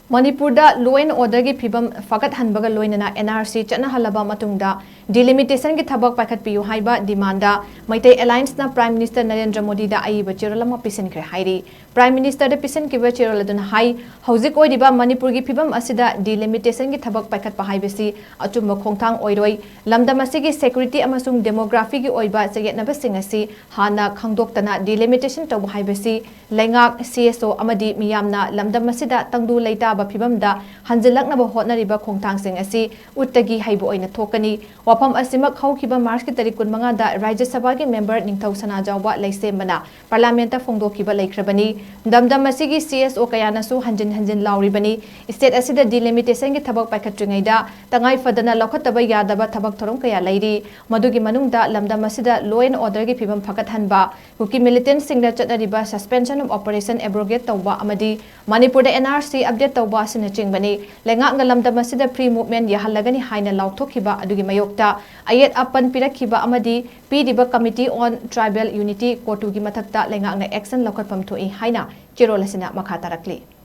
Manipurda law and order gi phibam Phagathanbaga LOINANA NRC CHATNAHALLABA MATUNGDA DELIMITATION gi THABAK PAIKHATPIYU HAIBA demanda Meitei Alliance na Prime Minister Narendra Modi da Ayiba Cherol ma Pisinkhre HAIRI Prime Minister da Pisinkhre Cherol aduna hai hauzik oidiba Manipur gi phibam asida delimitation gi THABAK paikhatpa haibasi achumba khongthang oiroi lamdam asigi security amasung demography gi oiba chegetnaba singasi hana khangdoktana delimitation tabu haibasi lengak CSO amadi miyamna lamdam asida tangdu leita Phibam da hanjilaknaba hotnariba khongthangsing asi uttagi haibu oina thokani wafam asimak khaukiba March ki tarik 15 da Rajya Sabha gi member Ningthau Sana Jawba leisembana parliament ta phongdokiba leikrabani damdam asigi CSO kayanasu hanjin lauribani state asida delimitation gi thabak paikhatringaida tangai fadana lokhataba yadaba thabak thorom kaya leiri madugi manungda lamdam asida law and order gi phibam Phagathanba kuki militant singda chatnariba suspension of operation abrogate tawba amadi Manipur da NRC update Basina Chingbani, Lenga Lamdam Masida pre movement Yahalagani Haina Lautokiba Adugi Mayokta, Ayet Apan Pirakiba Amadi, Pidiba Committee on Tribal Unity, Kotugi Matakta, Lenga Action Lokapam to Haina, Cherol Makatarakli.